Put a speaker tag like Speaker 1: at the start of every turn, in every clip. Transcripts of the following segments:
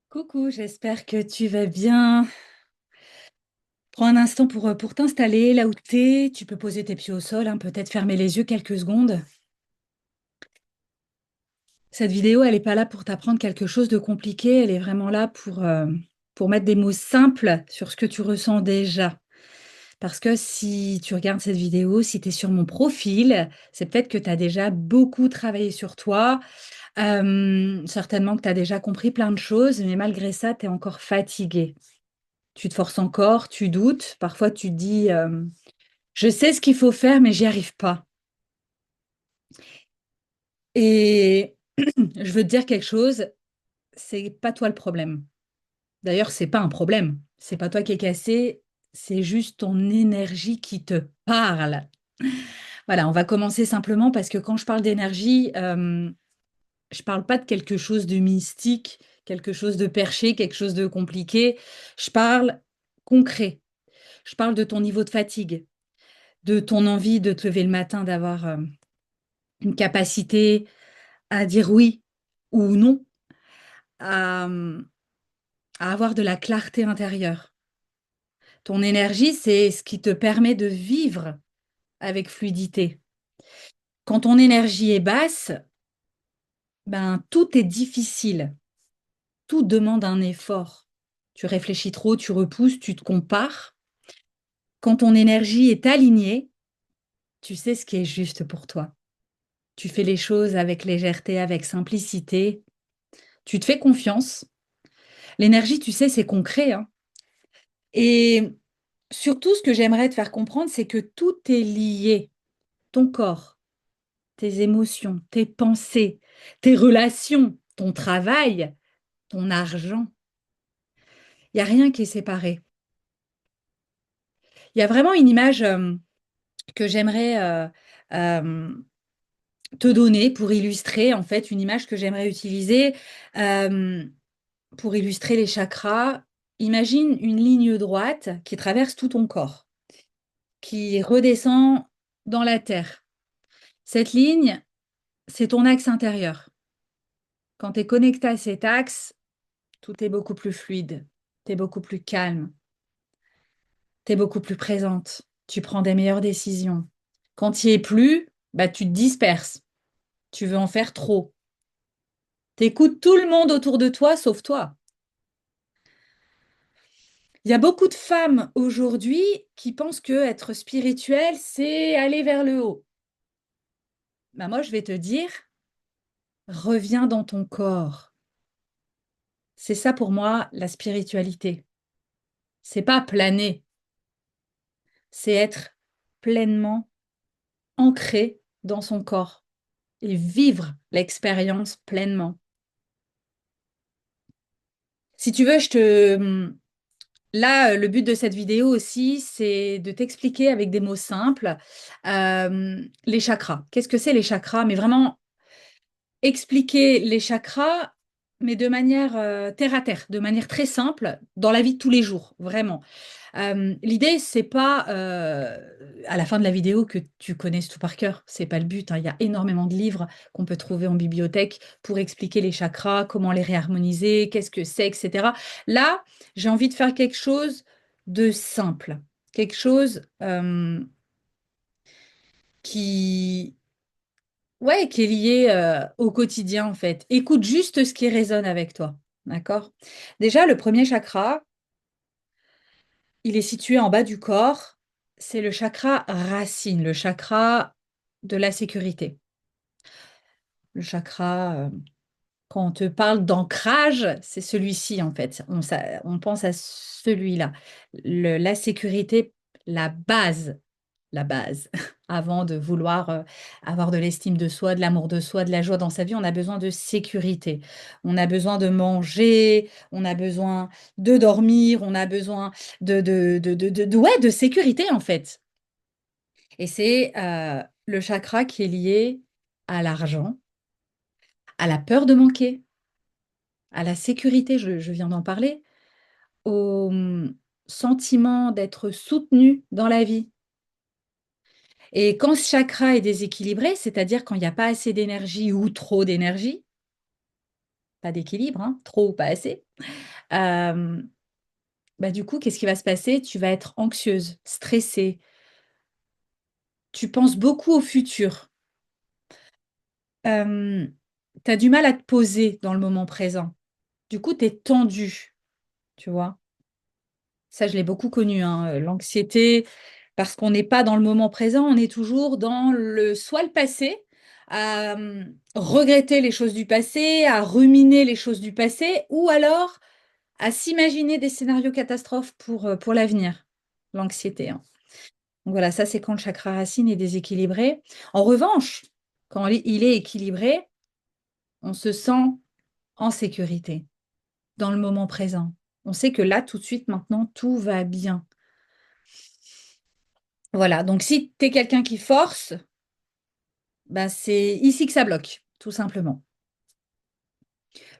Speaker 1: Coucou, j'espère que tu vas bien. Prends un instant pour t'installer là où t'es. Tu peux poser tes pieds au sol, hein, peut-être fermer les yeux quelques secondes. Cette vidéo, elle n'est pas là pour t'apprendre quelque chose de compliqué, elle est vraiment là pour mettre des mots simples sur ce que tu ressens déjà. Parce que si tu regardes cette vidéo, si tu es sur mon profil, c'est peut-être que tu as déjà beaucoup travaillé sur toi. Certainement que tu as déjà compris plein de choses, mais malgré ça, tu es encore fatigué. Tu te forces encore, tu doutes, parfois tu te dis je sais ce qu'il faut faire, mais j'y arrive pas. Et je veux te dire quelque chose, c'est pas toi le problème. D'ailleurs, c'est pas un problème. C'est pas toi qui es cassé, c'est juste ton énergie qui te parle. Voilà, on va commencer simplement parce que quand je parle d'énergie, je parle pas de quelque chose de mystique, quelque chose de perché, quelque chose de compliqué. Je parle concret. Je parle de ton niveau de fatigue, de ton envie de te lever le matin, d'avoir une capacité à dire oui ou non, à, à avoir de la clarté intérieure. Ton énergie, c'est ce qui te permet de vivre avec fluidité. Quand ton énergie est basse, ben, tout est difficile, tout demande un effort. Tu réfléchis trop, tu repousses, tu te compares. Quand ton énergie est alignée, tu sais ce qui est juste pour toi. Tu fais les choses avec légèreté, avec simplicité. Tu te fais confiance. L'énergie, tu sais, c'est concret, hein. Et surtout, ce que j'aimerais te faire comprendre, c'est que tout est lié. Ton corps, tes émotions, tes pensées, tes relations, ton travail, ton argent. Il n'y a rien qui est séparé. Il y a vraiment une image que j'aimerais euh, te donner pour illustrer, en fait, une image que j'aimerais utiliser euh, pour illustrer les chakras. Imagine une ligne droite qui traverse tout ton corps, qui redescend dans la terre. Cette ligne, c'est ton axe intérieur. Quand tu es connecté à cet axe, tout est beaucoup plus fluide, tu es beaucoup plus calme, tu es beaucoup plus présente, tu prends des meilleures décisions. Quand tu n'y es plus, bah, tu te disperses, tu veux en faire trop. Tu écoutes tout le monde autour de toi sauf toi. Il y a beaucoup de femmes aujourd'hui qui pensent que être spirituelle, c'est aller vers le haut. Bah, moi, je vais te dire, reviens dans ton corps. C'est ça pour moi la spiritualité. C'est pas planer, c'est être pleinement ancré dans son corps et vivre l'expérience pleinement. Si tu veux, là, le but de cette vidéo aussi, c'est de t'expliquer avec des mots simples les chakras. Qu'est-ce que c'est les chakras? Mais vraiment expliquer les chakras, mais de manière terre à terre, de manière très simple, dans la vie de tous les jours, vraiment. L'idée, c'est pas à la fin de la vidéo que tu connaisses tout par cœur. C'est pas le but, hein. Il y a énormément de livres qu'on peut trouver en bibliothèque pour expliquer les chakras, comment les réharmoniser, qu'est-ce que c'est, etc. Là, j'ai envie de faire quelque chose de simple, quelque chose qui, ouais, qui est lié au quotidien en fait. Écoute juste ce qui résonne avec toi, d'accord? Déjà, le premier chakra. Il est situé en bas du corps. C'est le chakra racine, le chakra de la sécurité. Le chakra, quand on te parle d'ancrage, c'est celui-ci en fait. On pense à celui-là. La sécurité, la base, la base. Avant de vouloir avoir de l'estime de soi, de l'amour de soi, de la joie dans sa vie, on a besoin de sécurité. On a besoin de manger, on a besoin de dormir, on a besoin ouais, de sécurité en fait. Et c'est le chakra qui est lié à l'argent, à la peur de manquer, à la sécurité, je viens d'en parler, au sentiment d'être soutenu dans la vie. Et quand ce chakra est déséquilibré, c'est-à-dire quand il n'y a pas assez d'énergie ou trop d'énergie, pas d'équilibre, hein, trop ou pas assez, euh, bah, du coup, qu'est-ce qui va se passer? Tu vas être anxieuse, stressée, tu penses beaucoup au futur, tu as du mal à te poser dans le moment présent. Du coup, tu es tendu, tu vois. Ça, je l'ai beaucoup connu, hein, l'anxiété, parce qu'on n'est pas dans le moment présent, on est toujours dans soit le passé, à regretter les choses du passé, à ruminer les choses du passé, ou alors à s'imaginer des scénarios catastrophes pour l'avenir, l'anxiété, hein. Donc voilà, ça c'est quand le chakra racine est déséquilibré. En revanche, quand il est équilibré, on se sent en sécurité, dans le moment présent. On sait que là, tout de suite, maintenant, tout va bien. Voilà, donc si tu es quelqu'un qui force, bah, c'est ici que ça bloque, tout simplement.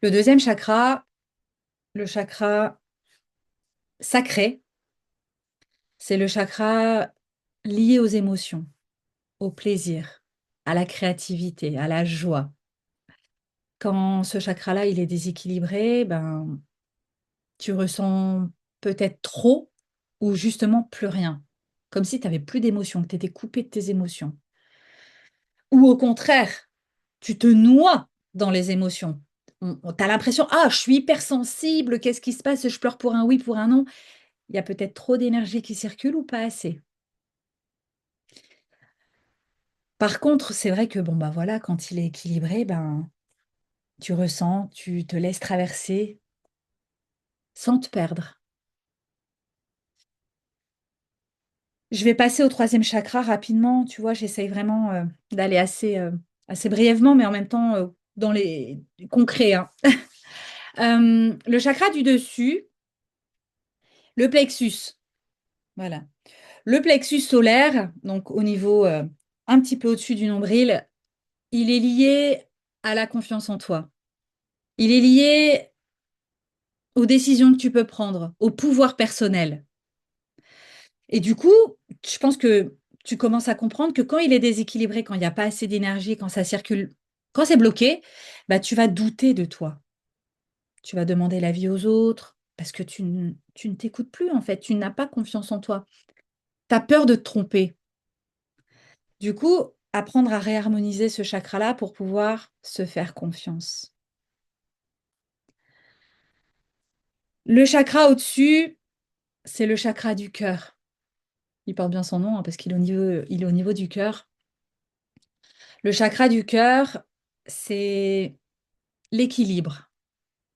Speaker 1: Le deuxième chakra, le chakra sacré, c'est le chakra lié aux émotions, au plaisir, à la créativité, à la joie. Quand ce chakra-là, il est déséquilibré, ben, tu ressens peut-être trop ou justement plus rien. Comme si tu n'avais plus d'émotions, que tu étais coupé de tes émotions. Ou au contraire, tu te noies dans les émotions. Tu as l'impression, ah, je suis hypersensible, qu'est-ce qui se passe? Je pleure pour un oui, pour un non. Il y a peut-être trop d'énergie qui circule ou pas assez. Par contre, c'est vrai que bon, bah voilà, quand il est équilibré, ben, tu ressens, tu te laisses traverser sans te perdre. Je vais passer au troisième chakra rapidement. Tu vois, j'essaye vraiment d'aller assez brièvement, mais en même temps dans les concrets, hein. Le chakra du dessus, le plexus. Voilà. Le plexus solaire, donc au niveau un petit peu au-dessus du nombril, il est lié à la confiance en toi. Il est lié aux décisions que tu peux prendre, au pouvoir personnel. Et du coup, je pense que tu commences à comprendre que quand il est déséquilibré, quand il n'y a pas assez d'énergie, quand ça circule, quand c'est bloqué, bah, tu vas douter de toi. Tu vas demander l'avis aux autres parce que tu ne t'écoutes plus en fait. Tu n'as pas confiance en toi. Tu as peur de te tromper. Du coup, apprendre à réharmoniser ce chakra-là pour pouvoir se faire confiance. Le chakra au-dessus, c'est le chakra du cœur. Il porte bien son nom hein, parce il est au niveau du cœur. Le chakra du cœur, c'est l'équilibre,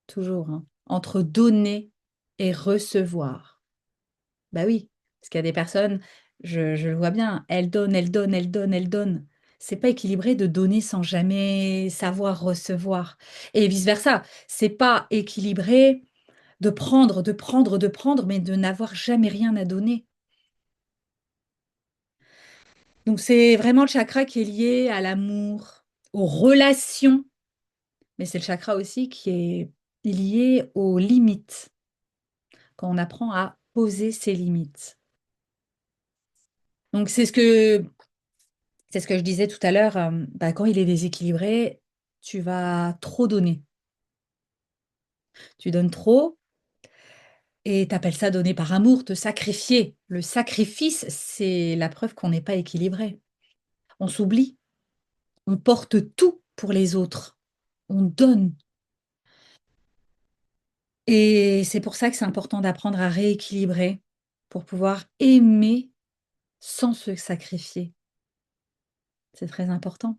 Speaker 1: toujours, hein, entre donner et recevoir. Bah oui, parce qu'il y a des personnes, je le vois bien, elles donnent, elles donnent, elles donnent, elles donnent. C'est pas équilibré de donner sans jamais savoir recevoir. Et vice-versa, c'est pas équilibré de prendre, de prendre, de prendre, mais de n'avoir jamais rien à donner. Donc c'est vraiment le chakra qui est lié à l'amour, aux relations, mais c'est le chakra aussi qui est lié aux limites, quand on apprend à poser ses limites. Donc c'est ce que je disais tout à l'heure, bah, quand il est déséquilibré, tu vas trop donner. Tu donnes trop et tu appelles ça donner par amour, te sacrifier. Le sacrifice, c'est la preuve qu'on n'est pas équilibré. On s'oublie, on porte tout pour les autres, on donne. Et c'est pour ça que c'est important d'apprendre à rééquilibrer pour pouvoir aimer sans se sacrifier. C'est très important.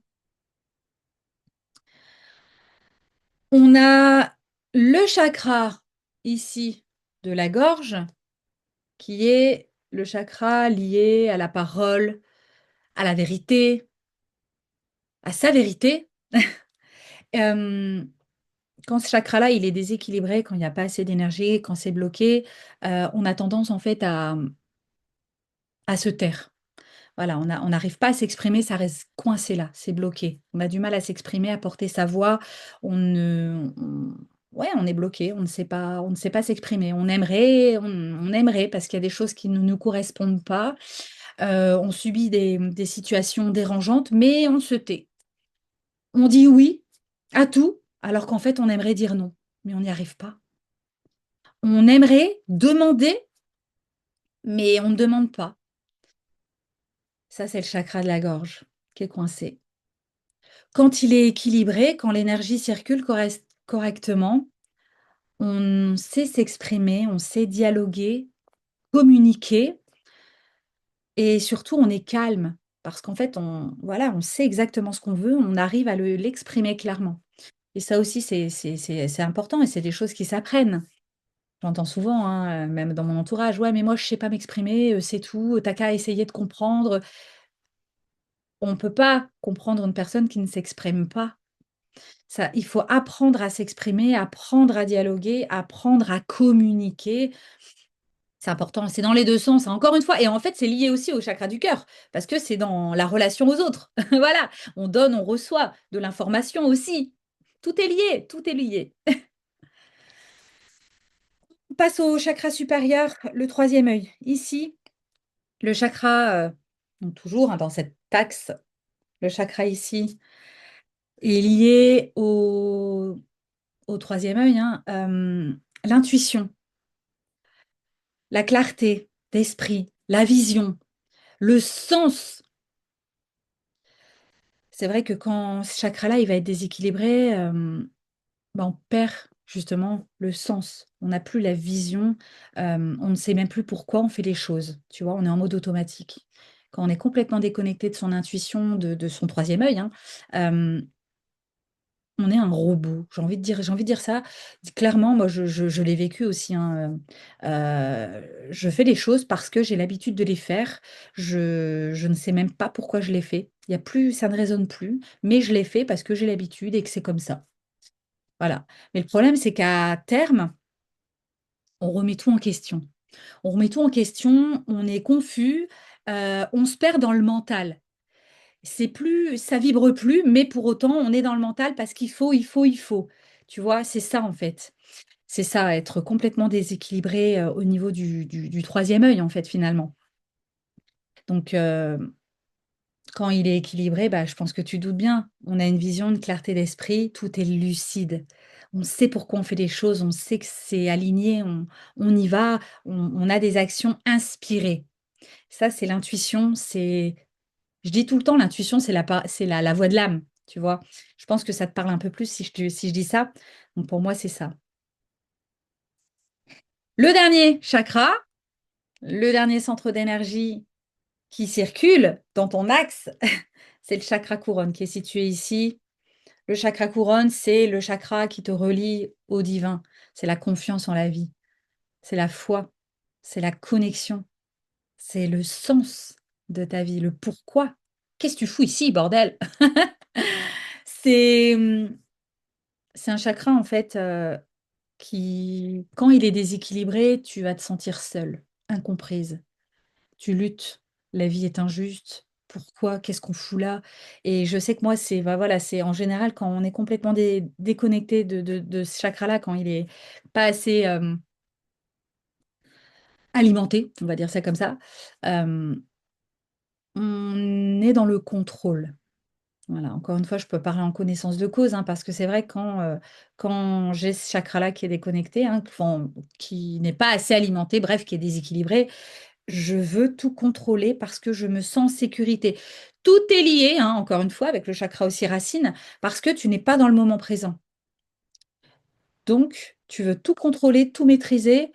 Speaker 1: On a le chakra ici de la gorge qui est le chakra lié à la parole, à la vérité, à sa vérité. Euh, Quand ce chakra-là, il est déséquilibré, quand il n'y a pas assez d'énergie, quand c'est bloqué, on a tendance en fait à se taire. Voilà, on n'arrive pas à s'exprimer, ça reste coincé là, c'est bloqué. On a du mal à s'exprimer, à porter sa voix. Ouais, on est bloqué, on ne sait pas s'exprimer. On aimerait parce qu'il y a des choses qui ne nous correspondent pas. On subit des situations dérangeantes, mais on se tait. On dit oui à tout, alors qu'en fait, on aimerait dire non, mais on n'y arrive pas. On aimerait demander, mais on ne demande pas. Ça, c'est le chakra de la gorge qui est coincé. Quand il est équilibré, quand l'énergie circule correctement, on sait s'exprimer, on sait dialoguer, communiquer et surtout on est calme parce qu'en fait voilà, on sait exactement ce qu'on veut, on arrive à l'exprimer clairement. Et ça aussi c'est important et c'est des choses qui s'apprennent. J'entends souvent, hein, même dans mon entourage, ouais mais moi je sais pas m'exprimer, c'est tout, t'as qu'à essayer de comprendre. On ne peut pas comprendre une personne qui ne s'exprime pas. Ça, il faut apprendre à s'exprimer, apprendre à dialoguer, apprendre à communiquer. C'est important, c'est dans les 2 sens, hein, encore une fois et en fait, c'est lié aussi au chakra du cœur parce que c'est dans la relation aux autres. Voilà, on donne, on reçoit de l'information aussi. Tout est lié, tout est lié. On passe au chakra supérieur, le troisième œil. Ici, le chakra, donc toujours, hein, dans cet axe, le chakra ici est lié au troisième œil, hein, l'intuition, la clarté d'esprit, la vision, le sens. C'est vrai que quand ce chakra-là, il va être déséquilibré, bah, on perd justement le sens. On n'a plus la vision, on ne sait même plus pourquoi on fait les choses, tu vois? On est en mode automatique. Quand on est complètement déconnecté de son intuition, de son troisième œil, hein, hem, on est un robot. J'ai envie de dire ça. Clairement, moi, je l'ai vécu aussi, hein, je fais les choses parce que j'ai l'habitude de les faire. Je ne sais même pas pourquoi je les fais. Il y a plus ça ne résonne plus, mais je les fais parce que j'ai l'habitude et que c'est comme ça. Voilà. Mais le problème, c'est qu'à terme, on remet tout en question. On remet tout en question, on est confus, on se perd dans le mental. C'est plus ça vibre plus, mais pour autant, on est dans le mental parce qu'il faut, il faut, il faut. Tu vois? C'est ça, en fait. C'est ça, être complètement déséquilibré, au niveau du 3e œil, en fait, finalement. Donc, quand il est équilibré, bah, je pense que tu doutes bien. On a une vision, une clarté d'esprit, tout est lucide. On sait pourquoi on fait les choses, on sait que c'est aligné, on y va, on a des actions inspirées. Ça, c'est l'intuition, c'est je dis tout le temps, l'intuition, c'est la voix de l'âme, tu vois? Je pense que ça te parle un peu plus si je dis ça. Donc pour moi, c'est ça. Le dernier chakra, le dernier centre d'énergie qui circule dans ton axe, c'est le chakra couronne qui est situé ici. Le chakra couronne, c'est le chakra qui te relie au divin. C'est la confiance en la vie, c'est la foi, c'est la connexion, c'est le sens de ta vie, le pourquoi. Qu'est-ce que tu fous ici, bordel? C'est, c'est un chakra en fait, qui quand il est déséquilibré, tu vas te sentir seule, incomprise. Tu luttes, la vie est injuste, pourquoi? Qu'est-ce qu'on fout là? Et je sais que moi, c'est bah, voilà, c'est en général quand on est complètement déconnecté de ce chakra-là, quand il est pas assez, alimenté, on va dire ça comme ça, hem, on est dans le contrôle. Voilà, encore une fois, je peux parler en connaissance de cause, hein, parce que c'est vrai quand j'ai ce chakra-là qui est déconnecté, hein, qui n'est pas assez alimenté, bref, qui est déséquilibré, je veux tout contrôler parce que je me sens en sécurité. Tout est lié, hein, encore une fois, avec le chakra aussi racine, parce que tu n'es pas dans le moment présent. Donc, tu veux tout contrôler, tout maîtriser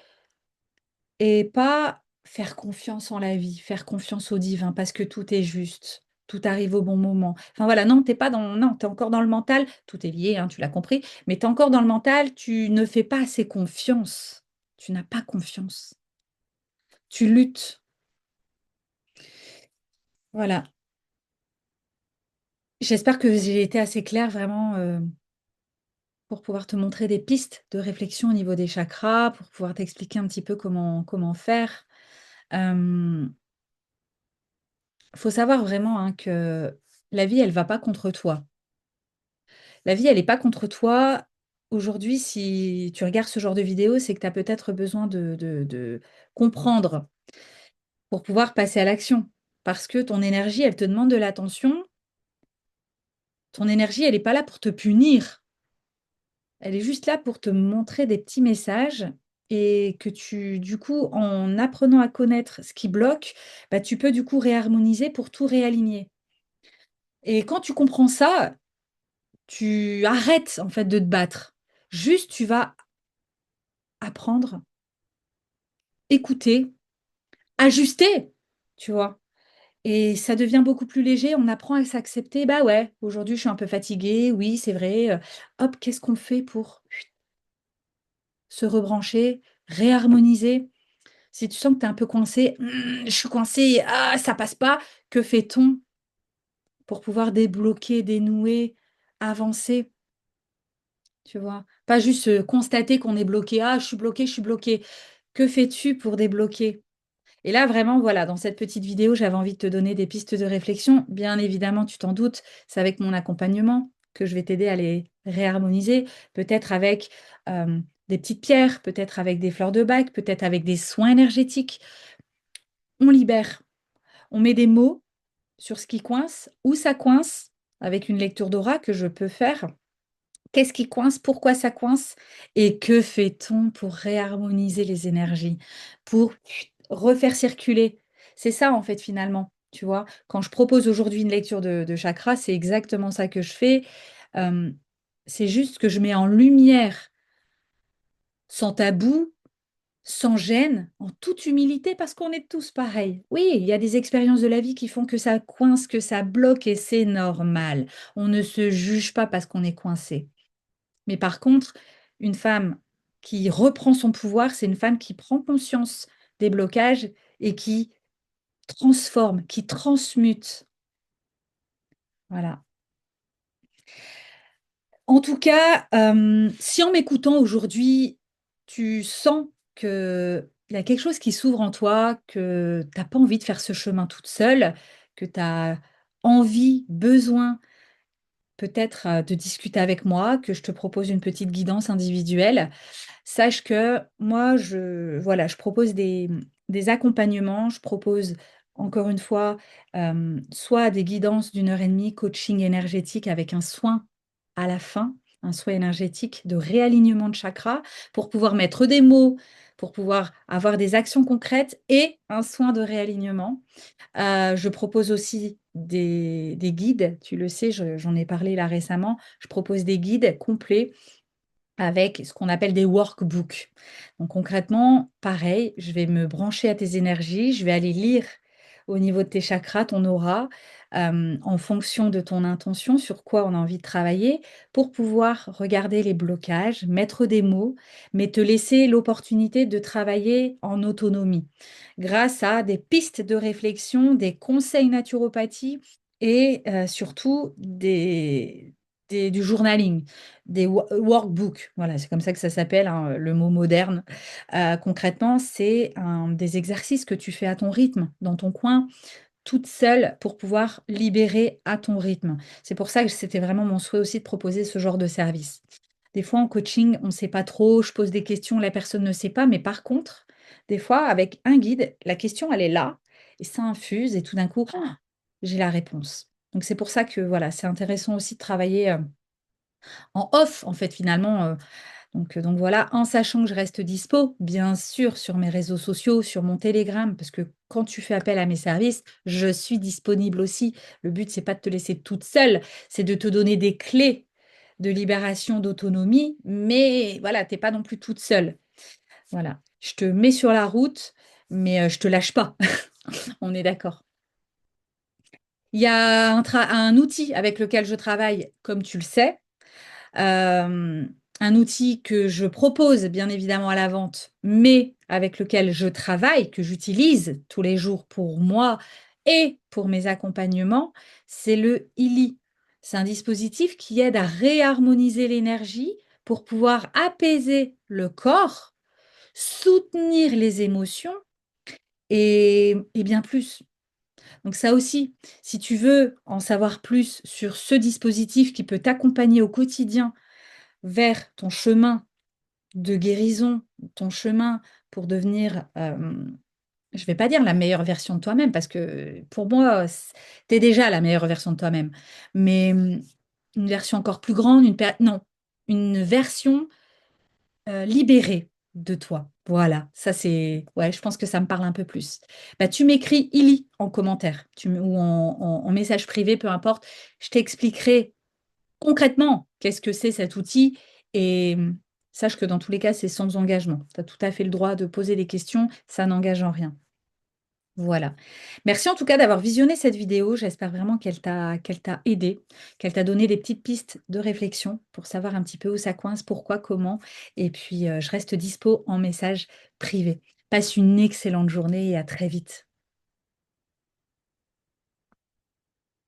Speaker 1: et pas faire confiance en la vie, faire confiance au divin parce que tout est juste, tout arrive au bon moment. Enfin voilà, non, t'es pas dans non, tu es encore dans le mental, tout est lié, hein, tu l'as compris, mais tu es encore dans le mental, tu ne fais pas assez confiance. Tu n'as pas confiance. Tu luttes. Voilà. J'espère que j'ai été assez claire vraiment, pour pouvoir te montrer des pistes de réflexion au niveau des chakras, pour pouvoir t'expliquer un petit peu comment faire. Hem Faut savoir vraiment, hein, que la vie, elle va pas contre toi. La vie, elle est pas contre toi. Aujourd'hui, si tu regardes ce genre de vidéo, c'est que tu as peut-être besoin de comprendre pour pouvoir passer à l'action. Parce que ton énergie, elle te demande de l'attention. Ton énergie, elle est pas là pour te punir. elle est juste là pour te montrer des petits messages et que tu, du coup, en apprenant à connaître ce qui bloque, bah, tu peux du coup réharmoniser pour tout réaligner. Et quand tu comprends ça, tu arrêtes en fait de te battre. Juste, tu vas apprendre, écouter, ajuster, tu vois. Et ça devient beaucoup plus léger, on apprend à s'accepter. Bah ouais, aujourd'hui je suis un peu fatiguée, oui, c'est vrai. Hop, qu'est-ce qu'on fait pour se rebrancher, réharmoniser? Si tu sens que tu es un peu coincé, je suis coincé, ah, ça passe pas, que fait-on pour pouvoir débloquer, dénouer, avancer, tu vois? Pas juste constater qu'on est bloqué, ah, je suis bloqué, je suis bloqué. Que fais-tu pour débloquer? Et là, vraiment, voilà, dans cette petite vidéo, j'avais envie de te donner des pistes de réflexion. Bien évidemment, tu t'en doutes, c'est avec mon accompagnement que je vais t'aider à les réharmoniser, peut-être avec des petites pierres, peut-être avec des fleurs de bac, peut-être avec des soins énergétiques. On libère, on met des mots sur ce qui coince, où ça coince, avec une lecture d'aura que je peux faire. Qu'est-ce qui coince? Pourquoi ça coince? Et que fait-on pour réharmoniser les énergies? Pour refaire circuler? C'est ça, en fait, finalement. Tu vois, quand je propose aujourd'hui une lecture de chakras, c'est exactement ça que je fais. Euh, c'est juste que je mets en lumière, sans tabou, sans gêne, en toute humilité, parce qu'on est tous pareils. Oui, il y a des expériences de la vie qui font que ça coince, que ça bloque, et c'est normal. On ne se juge pas parce qu'on est coincé. Mais par contre, une femme qui reprend son pouvoir, c'est une femme qui prend conscience des blocages et qui transforme, qui transmute. Voilà. En tout cas, si en m'écoutant aujourd'hui, tu sens qu'il y a quelque chose qui s'ouvre en toi, que tu n'as pas envie de faire ce chemin toute seule, que tu as envie, besoin peut-être de discuter avec moi, que je te propose une petite guidance individuelle, sache que moi, voilà, je propose des accompagnements, je propose encore une fois soit des guidances d'1 heure et demie, coaching énergétique avec un soin à la fin, un soin énergétique de réalignement de chakras pour pouvoir mettre des mots, pour pouvoir avoir des actions concrètes et un soin de réalignement. Je propose aussi des guides, tu le sais, j'en ai parlé là récemment, je propose des guides complets avec ce qu'on appelle des workbooks. Donc concrètement, pareil, je vais me brancher à tes énergies, je vais aller lire au niveau de tes chakras, ton aura, en fonction de ton intention, sur quoi on a envie de travailler, pour pouvoir regarder les blocages, mettre des mots, mais te laisser l'opportunité de travailler en autonomie, grâce à des pistes de réflexion, des conseils naturopathie et surtout du journaling des workbooks, voilà, c'est comme ça que ça s'appelle, hein, le mot moderne. Concrètement, c'est des exercices que tu fais à ton rythme, dans ton coin, toute seule, pour pouvoir libérer à ton rythme. C'est pour ça que c'était vraiment mon souhait aussi de proposer ce genre de service. Des fois, en coaching, on ne sait pas trop, je pose des questions, la personne ne sait pas, mais par contre, des fois, avec un guide, la question, elle est là, et ça infuse, et tout d'un coup, j'ai la réponse. Donc c'est pour ça que voilà, c'est intéressant aussi de travailler en off, en fait, finalement. Donc voilà, en sachant que je reste dispo, bien sûr, sur mes réseaux sociaux, sur mon Telegram, parce que quand tu fais appel à mes services, je suis disponible aussi. Le but, c'est pas de te laisser toute seule, c'est de te donner des clés de libération, d'autonomie, mais voilà, t'es pas non plus toute seule. Voilà, je te mets sur la route, mais je te lâche pas. On est d'accord. Il y a un outil avec lequel je travaille, comme tu le sais. Euh, un outil que je propose bien évidemment à la vente, mais avec lequel je travaille, que j'utilise tous les jours pour moi et pour mes accompagnements, c'est le ILI. C'est un dispositif qui aide à réharmoniser l'énergie pour pouvoir apaiser le corps, soutenir les émotions et bien plus. Donc ça aussi, si tu veux en savoir plus sur ce dispositif qui peut t'accompagner au quotidien vers ton chemin de guérison, ton chemin pour devenir, je ne vais pas dire la meilleure version de toi-même, parce que pour moi, tu es déjà la meilleure version de toi-même, mais une version encore plus grande, non. une version libérée de toi. Voilà, ça c'est... Ouais, je pense que ça me parle un peu plus. Bah, tu m'écris Illy en commentaire ou en message privé, peu importe. Je t'expliquerai concrètement qu'est-ce que c'est cet outil et sache que dans tous les cas, c'est sans engagement. Tu as tout à fait le droit de poser des questions, ça n'engage en rien. Voilà. Merci en tout cas d'avoir visionné cette vidéo. J'espère vraiment qu'elle t'a aidé, qu'elle t'a donné des petites pistes de réflexion pour savoir un petit peu où ça coince, pourquoi, comment. Et puis, je reste dispo en message privé. Passe une excellente journée et à très vite.